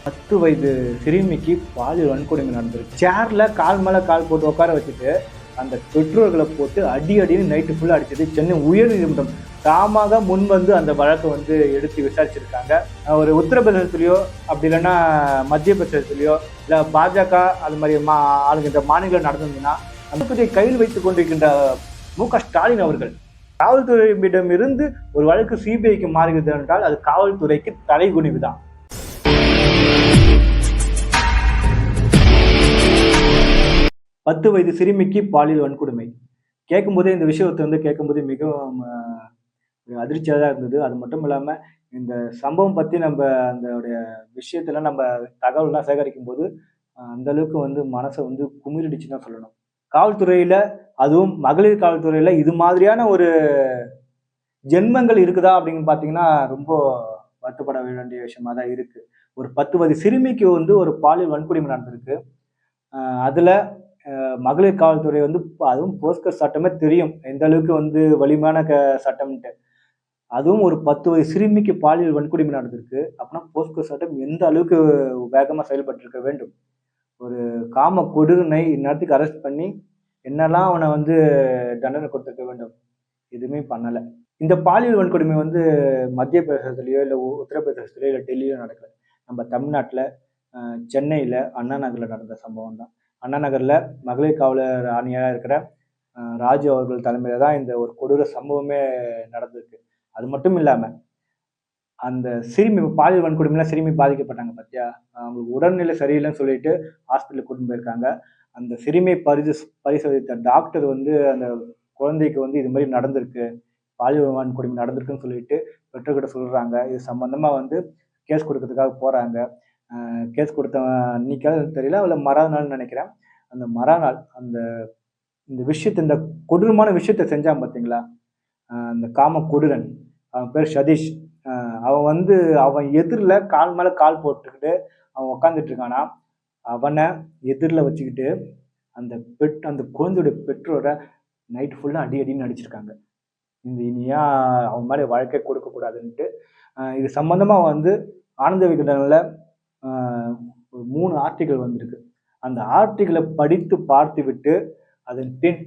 10 வயது சிறுமிக்கு பாலியல் வன்கொடுமை நடந்திருக்கு. சேர்ல கால் மேல கால் போட்டு உட்கார வச்சுட்டு அந்த பெற்றோர்களை போட்டு அடின்னு நைட்டு ஃபுல்லாக அடிச்சது சென்னை உயர்நீதிமன்றம் தாமாக முன் வந்து அந்த வழக்கை வந்து எடுத்து விசாரிச்சிருக்காங்க. ஒரு உத்தரப்பிரதேசத்துலையோ அப்படி இல்லைன்னா மத்திய பிரதேசத்துலையோ இல்லை பாஜக அது மாதிரி ஆளுகின்ற மாநிலம் நடந்ததுன்னா அந்த பற்றியை கையில் வைத்துக் கொண்டிருக்கின்ற மு.க. ஸ்டாலின் அவர்கள் காவல்துறையிடம் இருந்து ஒரு வழக்கு சிபிஐக்கு மாறுகிறது என்றால் அது காவல்துறைக்கு தலைகுனிவு தான். பத்து வயது சிறுமிக்கு பாலியல் வன்கொடுமை கேட்கும்போதே இந்த விஷயத்தை வந்து கேட்கும்போது மிகவும் அதிர்ச்சியாக தான் இருந்தது. அது மட்டும் இல்லாமல் இந்த சம்பவம் பற்றி நம்ம அந்த விஷயத்தெல்லாம் நம்ம தகவல்லாம் சேகரிக்கும் போது அந்த அளவுக்கு வந்து மனசை வந்து குமிரிடுச்சுன்னு தான் சொல்லணும். காவல்துறையில் அதுவும் மகளிர் காவல்துறையில் இது மாதிரியான ஒரு ஜென்மங்கள் இருக்குதா அப்படின்னு பார்த்தீங்கன்னா ரொம்ப வருத்தப்பட வேண்டிய விஷயமா தான் இருக்குது. ஒரு 10 வயது சிறுமிக்கு வந்து ஒரு பாலியல் வன்கொடுமை நடந்திருக்கு. அதில் மகளிர் காவல்துறை வந்து அதுவும் போஸ்கோ சட்டமே தெரியும் எந்த அளவுக்கு வந்து வலிமையான சட்டம்ட்டு. அதுவும் ஒரு 10 வயது சிறுமிக்கு பாலியல் வன்கொடுமை நடந்திருக்கு அப்படின்னா போஸ்கோ சட்டம் எந்த அளவுக்கு வேகமாக செயல்பட்டிருக்க வேண்டும். ஒரு காம கொடுமை இந்நேரத்துக்கு அரெஸ்ட் பண்ணி என்னெல்லாம் அவனை வந்து தண்டனை கொடுத்துருக்க வேண்டும். எதுவுமே பண்ணலை. இந்த பாலியல் வன்கொடுமை வந்து மத்திய பிரதேசத்துலேயோ இல்லை உத்தரப்பிரதேசத்துலையோ இல்லை டெல்லியிலோ நடக்கல. நம்ம தமிழ்நாட்டில் சென்னையில் அண்ணா நகரில் நடந்த சம்பவம் தான். அண்ணா நகரில் மகளிர் காவலர் ஆணையராக இருக்கிற ராஜு அவர்கள் தலைமையில் தான் இந்த ஒரு கொடூர சம்பவமே நடந்திருக்கு. அது மட்டும் இல்லாமல் அந்த சிறுமி பாலியல் வன்கொடுமையில் சிறுமி பாதிக்கப்பட்டாங்க பார்த்தியா, அவங்களுக்கு உடல்நிலை சரியில்லைன்னு சொல்லிட்டு ஹாஸ்பிட்டலுக்கு கூட்டிட்டு போயிருக்காங்க. அந்த சிறுமியை பரிசோதித்த டாக்டர் வந்து அந்த குழந்தைக்கு வந்து இது மாதிரி நடந்திருக்கு, பாலியல் வன்கொடுமை நடந்திருக்குன்னு சொல்லிட்டு பெற்றோர்கிட்ட சொல்கிறாங்க. இது சம்பந்தமாக வந்து கேஸ் கொடுக்கறதுக்காக போகிறாங்க. கேஸ் கொடுத்த அன்னைக்காவது தெரியல, இல்லை மறுநாள் நினைக்கிறேன். அந்த மறுநாள் இந்த விஷயத்தை இந்த கொடூரமான விஷயத்த செஞ்சான் பார்த்தீங்களா, அந்த காம கொடூரன், அவன் பேர் சதீஷ். அவன் எதிரில் கால் மேலே கால் போட்டுக்கிட்டு அவன் உக்காந்துட்டு இருக்கானா, அவனை எதிரில் வச்சுக்கிட்டு அந்த குழந்தையுடைய பெற்றோரை நைட்டு ஃபுல்லாக அடின்னு அடிச்சிருக்காங்க. இனியா அவன் மாதிரி வாழ்க்கை கொடுக்கக்கூடாதுன்ட்டு இது சம்பந்தமாக வந்து ஆனந்த விகடனில் ஒரு 3 ஆர்டிகிள் வந்திருக்கு. அந்த ஆர்டிகிளை படித்து பார்த்து விட்டு அதன் பின்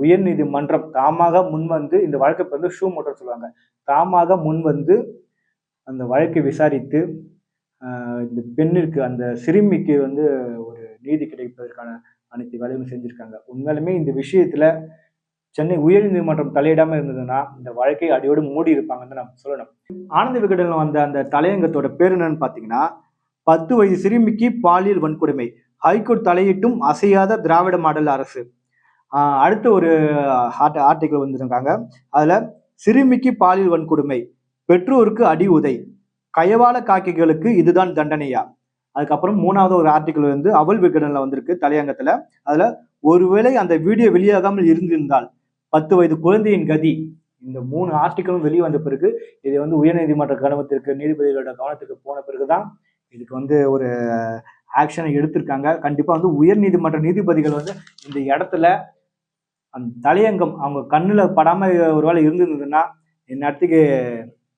உயர்நீதிமன்றம் தாமாக முன் வந்து இந்த வழக்கை வந்து ஷூ மோட்டர் சொல்லுவாங்க, தாமாக முன் வந்து அந்த வழக்கை விசாரித்து இந்த பெண்ணிற்கு அந்த சிறுமிக்கு வந்து ஒரு நீதி கிடைப்பதற்கான அனைத்து வேலையும் செஞ்சுருக்காங்க. உண்மையிலுமே இந்த விஷயத்தில் சென்னை உயர்நீதிமன்றம் தலையிடாமல் இருந்ததுன்னா இந்த வழக்கை அடியோடு மூடி இருப்பாங்கன்னு நம்ம சொல்லணும். ஆனந்த விகடனில் வந்த அந்த தலையங்கத்தோட பேர் என்னன்னு பார்த்தீங்கன்னா, 10 வயது சிறுமிக்கு பாலியல் வன்கொடுமை, ஹைகோர்ட் தலையிட்டும் அசையாத திராவிட மாடல் அரசு. அடுத்த ஒரு ஆர்டிகிள் வந்துருக்காங்க. அதுல சிறுமிக்கு பாலியல் வன்கொடுமை, பெற்றோருக்கு அடி உதை, கயவாள காக்கிகளுக்கு இதுதான் தண்டனையா. அதுக்கப்புறம் 3வது ஒரு ஆர்டிகிள் வந்து அவல் விகடனில் வந்திருக்கு தலையங்கத்துல. அதுல ஒருவேளை அந்த வீடியோ வெளியாகாமல் இருந்திருந்தால் 10 வயது குழந்தையின் கதி. இந்த 3 ஆர்டிகிளும் வெளியே வந்த பிறகு இதை வந்து உயர்நீதிமன்ற கவனத்திற்கு, நீதிபதிகளோட கவனத்துக்கு போன பிறகுதான் இதுக்கு வந்து ஒரு ஆக்ஷனை எடுத்திருக்காங்க. கண்டிப்பா வந்து உயர்நீதிமன்ற நீதிபதிகள் வந்து இந்த இடத்துல அந்த தலையங்கம் அவங்க கண்ணுல படாம ஒருவேளை இருந்திருந்ததுன்னா இந்நேரத்துக்கு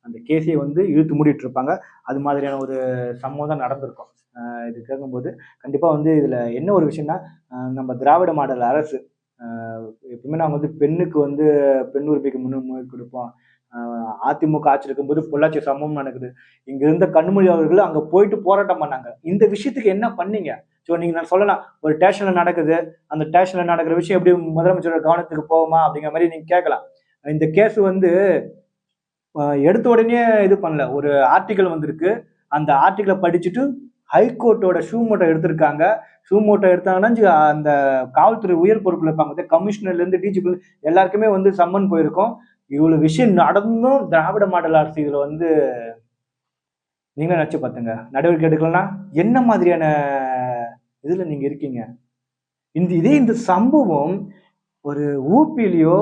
அந்த கேஸை வந்து இழுத்து மூடிட்டு இருப்பாங்க. அது மாதிரியான ஒரு சம்பவம் தான் நடந்திருக்கும். இது கேட்கும்போது கண்டிப்பா வந்து இதுல என்ன ஒரு விஷயம்னா, நம்ம திராவிட மாடல் அரசு எப்பவுமே நாங்கள் வந்து பெண்ணுக்கு வந்து பெண் உரிமைக்கு முன்னுரிமை கொடுப்போம். அதிமுக ஆட்சி இருக்கும்போது பொள்ளாச்சி சம்பவம் நடக்குது, இங்க இருந்த கண்மொழி அவர்கள் அங்க போயிட்டு போராட்டம் பண்ணாங்க. இந்த விஷயத்துக்கு என்ன பண்ணீங்க? ஸோ நீங்க நான் சொல்லலாம், ஒரு ஸ்டேஷன்ல நடக்குது, அந்த ஸ்டேஷன்ல நடக்கிற விஷயம் எப்படி முதலமைச்சரோட கவனத்துக்கு போகுமா அப்படிங்கிற மாதிரி நீங்க கேட்கலாம். இந்த கேஸ் வந்து எடுத்த உடனே இது பண்ணல, ஒரு ஆர்டிகல் வந்திருக்கு, அந்த ஆர்டிகிளை படிச்சுட்டு ஹைகோர்ட்டோட ஷூ மோட்டோ எடுத்திருக்காங்க. ஷூ மோட்டோ எடுத்தாங்கன்னா அந்த காவல்துறை உயர் பொறுப்புல இருப்பாங்க, கமிஷனர்ல இருந்து டிஜிபி எல்லாருக்குமே வந்து சம்மன் போயிருக்கும். இவ்வளவு விஷயம் நடந்தும் திராவிட மாடல் அரசு இதுல வந்து நீங்க நினைச்சு பார்த்துங்க, நடவடிக்கை எடுக்கலன்னா என்ன மாதிரியான இதுல நீங்க இருக்கீங்க? இந்த சம்பவம் ஒரு ஊபியிலையோ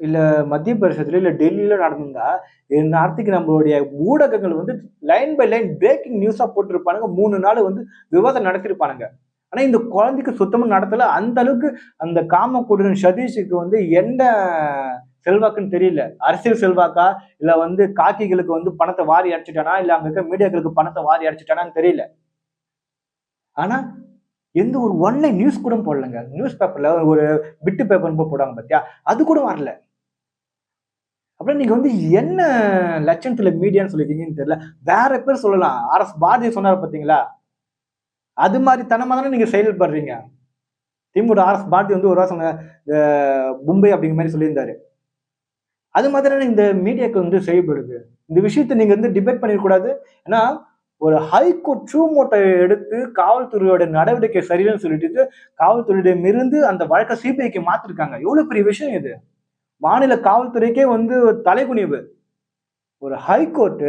இல்ல மத்திய பிரதேசத்திலயோ இல்ல டெல்லியிலோ நடந்திருந்தா இந்நேரத்துக்கு நம்மளுடைய ஊடகங்கள் வந்து லைன் பை லைன் பிரேக்கிங் நியூஸா போட்டிருப்பானுங்க. 3 நாள் வந்து விவாதம் நடத்திருப்பானுங்க. ஆனா இந்த குழந்தைக்கு சுத்தமா நடத்தல. அந்த அளவுக்கு அந்த காம கொடூரன் சதீஷுக்கு வந்து என்ன செல்வாக்குன்னு தெரியல. அரசியல் செல்வாக்கா இல்ல வந்து காக்கிகளுக்கு வந்து பணத்தை வாரி அடிச்சுட்டானா, இல்ல அங்க இருக்க மீடியாக்களுக்கு பணத்தை வாரி அடிச்சுட்டானான்னு தெரியல. ஆனா எந்த ஒரு ஒன்லைன் நியூஸ் கூட போடலங்க. நியூஸ் பேப்பர்ல ஒரு பிட்டு பேப்பர்னு போடுவாங்க பாத்தியா, அது கூட வரல. அப்புறம் நீங்க வந்து என்ன லட்சணத்துல மீடியான்னு சொல்லிருக்கீங்கன்னு தெரியல. வேற பேர் சொல்லலாம். ஆர்.எஸ். பாரதி சொன்னாரு பாத்தீங்களா? அது மாரி தனமா தானே நீங்க செயல்படுறீங்க. திமுக ஆர்.எஸ். பாரதி வந்து ஒரு வாரம் சொன்ன மும்பை அப்படிங்கிற மாதிரி சொல்லியிருந்தாரு. அது மாதிரி இந்த மீடியாக்கள் வந்து செயல்படுது. இந்த விஷயத்த நீங்க வந்து டிபேட் பண்ணிடக்கூடாது. ஏன்னா, ஒரு ஹைகோர்ட் ட்ரூமோட்ட எடுத்து காவல்துறையோட நடவடிக்கை சரியில்லைன்னு சொல்லிட்டு, காவல்துறையிடமிருந்து அந்த வழக்க சிபிஐக்கு மாத்திருக்காங்க. எவ்வளவு பெரிய விஷயம் இது. மாநில காவல்துறைக்கே வந்து தலைகுனிவு. ஒரு ஹைகோர்ட்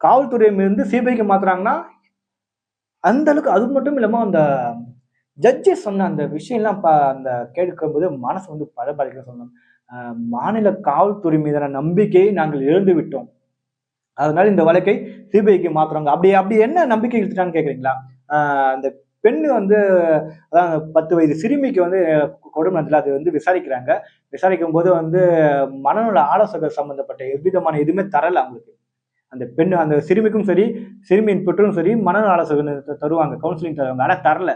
காவல்துறையிலிருந்து சிபிஐக்கு மாத்துறாங்கன்னா, அந்த அளவுக்கு அது மட்டும் இல்லாம அந்த ஜட்ஜஸ் சொன்ன அந்த விஷயம்லாம் அந்த கேட்கும்போது மனசு வந்து படபடக்க சொன்னோம். மாநில காவல்துறை மீதான நம்பிக்கையை நாங்கள் இழந்து விட்டோம். அதனால இந்த வழக்கை சிபிஐக்கு மாத்துறாங்க. அப்படி அப்படி என்ன நம்பிக்கை இழுத்துட்டான்னு கேக்குறீங்களா? அந்த பெண் வந்து அதான் 10 வயது சிறுமிக்கு வந்து கொடுமை நடந்ததுல அது வந்து விசாரிக்கிறாங்க. விசாரிக்கும் போது வந்து மனநல ஆலோசகர் சம்பந்தப்பட்ட எவ்விதமான எதுவுமே தரல அவங்களுக்கு. அந்த பெண் அந்த சிறுமிக்கும் சரி, சிறுமியின் பெற்றோரும் சரி மனநல ஆலோசகர் தருவாங்க. கவுன்சிலிங் தருவாங்க. ஆனா தரல.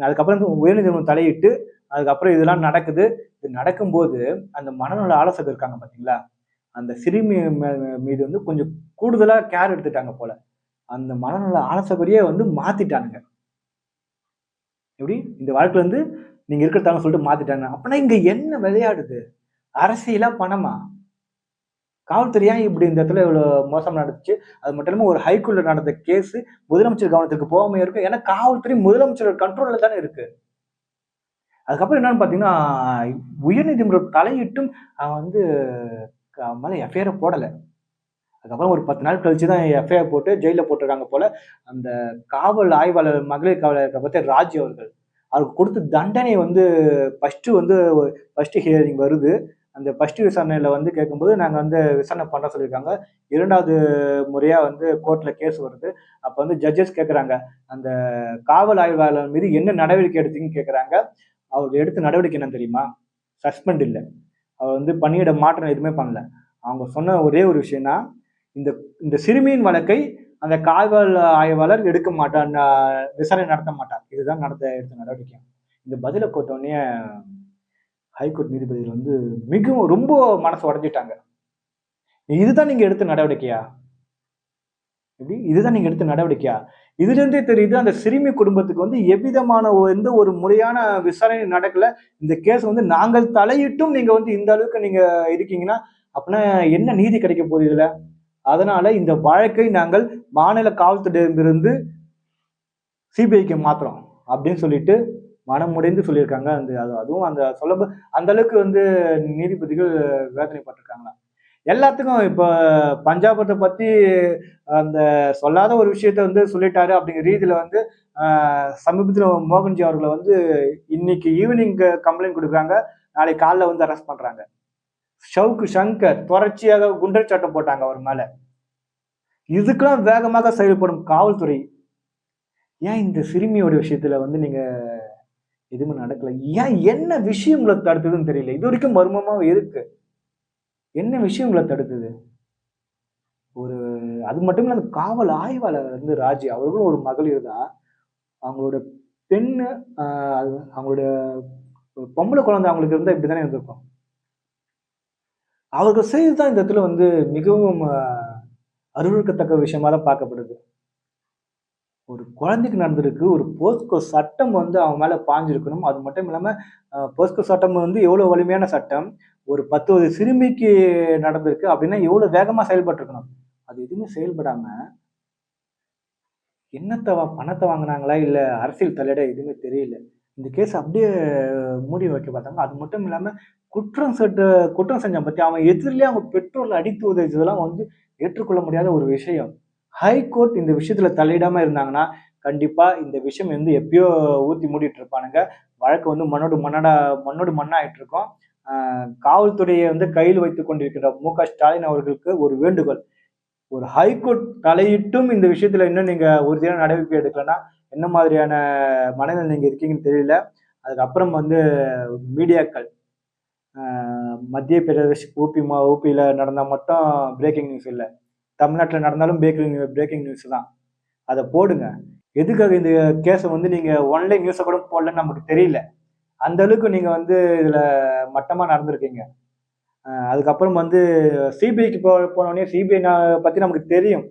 அதுக்கப்புறம் உயர்நீதிமன்றம் தலையிட்டு அதுக்கப்புறம் இதெல்லாம் நடக்குது. இது நடக்கும்போது அந்த மனநல ஆலோசகர் இருக்காங்க பாத்தீங்களா? அந்த சிறுமி மீது வந்து கொஞ்சம் கூடுதலா கேர் எடுத்துட்டாங்க போல. அந்த மனநல ஆலோசகரையே வந்து மாத்திட்டானுங்க. எப்படி? இந்த வாழ்க்கையில வந்து நீங்க இருக்கிறதான்னு சொல்லிட்டு மாத்திட்டாங்க. அப்பனா இங்க என்ன விளையாடுது? அரசியலா? பணமா? காவல்துறை ஏன் இப்படி இந்த இடத்துல இவ்வளவு மோசம் நடந்துச்சு? அது மட்டும் இல்லாம ஒரு ஹைகோர்ட்ல நடந்த கேஸ் முதலமைச்சர் கவனத்துக்கு போகாம இருக்கு. ஏன்னா காவல்துறை முதலமைச்சரோட கண்ட்ரோல்ல தானே இருக்கு. அதுக்கப்புறம் என்னன்னு பாத்தீங்கன்னா, உயர்நீதிமன்றம் தலையிட்டும் அவன் வந்து அவன் மேல எஃப்ஐஆர் போடல. அதுக்கப்புறம் ஒரு 10 நாள் கழிச்சு தான் எஃப்ஐஆர் போட்டு ஜெயில்ல போட்டிருக்காங்க போல. அந்த காவல் ஆய்வாளர் மகளிர் காவலர் பத்தி ராஜி அவர்கள். அவருக்கு கொடுத்த தண்டனை வந்து ஃபர்ஸ்ட் ஹியரிங் வருது. அந்த ஃபர்ஸ்ட் விசாரணையில வந்து கேட்கும்போது நாங்க வந்து விசாரணை பண்ண சொல்லியிருக்காங்க. 2வது முறையா வந்து கோர்ட்ல கேஸ் வருது. அப்ப வந்து ஜட்ஜஸ் கேட்கறாங்க. அந்த காவல் ஆய்வாளர் மீது என்ன நடவடிக்கை எடுத்தீங்கன்னு கேட்கறாங்க. அவர் எடுத்த நடவடிக்கை என்ன தெரியுமா? சஸ்பெண்ட் இல்ல. அவர் வந்து பணியிட மாற்றம் எதுவுமே பண்ணல. அவங்க சொன்ன ஒரே ஒரு விஷயம் தான், இந்த இந்த சிறுமியின் வழக்கை அந்த காவல் ஆய்வாளர் எடுக்க மாட்டார், விசாரணை நடத்த மாட்டார். இதுதான் எடுத்த நடவடிக்கை. இந்த பதில கேட்டோடனே ஹைகோர்ட் நீதிபதிகள் வந்து மிகவும் ரொம்ப மனசு உடைஞ்சிட்டாங்க. இதுதான் நீங்க எடுத்த நடவடிக்கையா? எப்படி? இதுதான் நீங்க எடுத்த நடவடிக்கையா? இதுல இருந்தே தெரியுது அந்த சிறுமி குடும்பத்துக்கு வந்து எவ்விதமான எந்த ஒரு முறையான விசாரணை நடக்கல. இந்த கேஸ் வந்து நாங்கள் தலையிட்டும் நீங்க வந்து இந்த அளவுக்கு நீங்க இருக்கீங்கன்னா, அப்படின்னா என்ன நீதி கிடைக்க போகுது இதுல? அதனால இந்த வழக்கை நாங்கள் மாநில காவல்துறையிடமிருந்து சிபிஐக்கு மாத்துறோம் அப்படின்னு சொல்லிட்டு மனமுடைந்து சொல்லியிருக்காங்க. அதுவும் அந்த சொல்லும்போது அந்த அளவுக்கு வந்து நீதிபதிகள் வேதனைப்பட்டிருக்காங்களாம். எல்லாத்துக்கும் இப்ப பஞ்சாபத்தை பத்தி அந்த சொல்லாத ஒரு விஷயத்த வந்து சொல்லிட்டாரு அப்படிங்கிற ரீதியில வந்து சமீபத்தில் மோகன்ஜி அவர்களை வந்து இன்னைக்கு ஈவினிங் கம்ப்ளைண்ட் கொடுக்குறாங்க, நாளைக்கு காலைல வந்து அரெஸ்ட் பண்றாங்க. ஷவுக்கு சங்கர் தொடர்ச்சியாக குண்டர் சட்டம் போட்டாங்க அவர் மேல. இதுக்கெல்லாம் வேகமாக செயல்படும் காவல்துறை ஏன் இந்த சிறுமியோட விஷயத்துல வந்து நீங்க எதுவுமே நடக்கல? ஏன் என்ன விஷயம் உங்களை தடுத்ததுன்னு தெரியல. இது வரைக்கும் மர்மமா இருக்கு. என்ன விஷயம் உங்களை தடுத்தது? ஒரு அது மட்டும் இல்ல, அந்த காவல் ஆய்வாளர் வந்து ராஜி அவர்களும் ஒரு மகளிர் தான். அவங்களோட பெண்ணு அவங்களோட பொம்பளை குழந்தை அவங்களுக்கு இருந்தா இப்படித்தானே இருந்திருக்கும். அவர்கள் செய்துதான் இந்த இடத்துல வந்து மிகவும் அருவருக்கத்தக்க விஷயமா தான் பார்க்கப்படுது. ஒரு குழந்தைக்கு நடந்திருக்கு. ஒரு போஸ்கோ சட்டம் வந்து அவங்க மேல பாஞ்சிருக்கணும். அது மட்டும் இல்லாம போஸ்கோ சட்டம் வந்து எவ்வளவு வலிமையான சட்டம். ஒரு 10 வயது சிறுமிக்கு நடந்திருக்கு அப்படின்னா எவ்வளவு வேகமா செயல்பட்டிருக்கணும். அது எதுவுமே செயல்படாம பணத்தை வாங்குனாங்களா? இல்ல அரசியல் தலையீடா எதுவுமே தெரியல. இந்த கேஸ் அப்படியே மூடி வைக்க பார்த்தாங்க. அது மட்டும் இல்லாம குற்றம் செஞ்சான் பாத்தியா, அவன் எதிரிலேயே அவங்க பெற்றோர்ல அடித்து உதைச்சதெல்லாம் வந்து ஏற்றுக்கொள்ள முடியாத ஒரு விஷயம். ஹைகோர்ட் இந்த விஷயத்துல தலையிடாம இருந்தாங்கன்னா, கண்டிப்பா இந்த விஷயம் வந்து எப்பயோ ஊத்தி மூடிட்டு இருப்பானுங்க. வழக்கு வந்து மண்ணோடு மண்ணா ஆயிட்டு இருக்கும். காவல்துறையை வந்து கையில் வைத்துக் கொண்டிருக்கிற மு.க. ஸ்டாலின் அவர்களுக்கு ஒரு வேண்டுகோள். ஒரு ஹைகோர்ட் தலையிட்டும் இந்த விஷயத்துல இன்னும் நீங்க உறுதியான நடவடிக்கை எடுக்கலன்னா, என்ன மாதிரியான மனநிலை நீங்க இருக்கீங்கன்னு தெரியல. அதுக்கப்புறம் வந்து மீடியாக்கள் மத்திய பிரதேஷ், ஊபியில நடந்தா மட்டும் பிரேக்கிங் நியூஸ் இல்ல. தமிழ்நாட்டுல நடந்தாலும் பிரேக்கிங் நியூஸ் தான். அத போடுங்க. எதுக்காக இந்த கேஸை வந்து நீங்கள் ஒன்லைன் நியூஸை கூட போடலன்னு நமக்கு தெரியல. அந்த அளவுக்கு நீங்கள் வந்து இதில் மட்டமாக நடந்திருக்கீங்க. அதுக்கப்புறம் வந்து சிபிஐக்கு போனோடனே சிபிஐ பற்றி நமக்கு தெரியும்.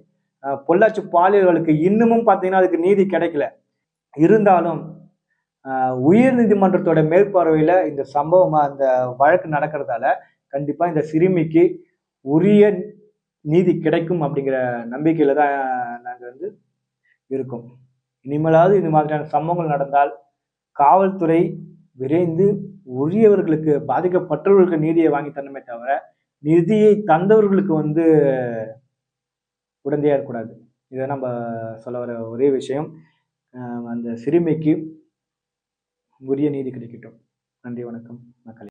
பொள்ளாச்சி பாலியல் வழக்கு இன்னமும் பார்த்தீங்கன்னா அதுக்கு நீதி கிடைக்கல. இருந்தாலும் உயர் நீதிமன்றத்தோட மேற்பார்வையில் இந்த சம்பவம் அந்த வழக்கு நடக்கிறதால கண்டிப்பாக இந்த சிறுமிக்கு உரிய நீதி கிடைக்கும் அப்படிங்கிற நம்பிக்கையில தான் நாங்கள் வந்து இருக்கோம். இனிமேலாவது இது மாதிரியான சம்பவங்கள் நடந்தால் காவல்துறை விரைந்து உரியவர்களுக்கு, பாதிக்கப்பட்டவர்களுக்கு நீதியை வாங்கி தரணுமே தவிர நிதியை தந்தவர்களுக்கு வந்து உடந்தையா இருக்கக்கூடாது. இதை நம்ம சொல்ல வர ஒரே விஷயம். அந்த சிறுமிக்கு உரிய நீதி கிடைக்கட்டும். நன்றி, வணக்கம் மக்களே.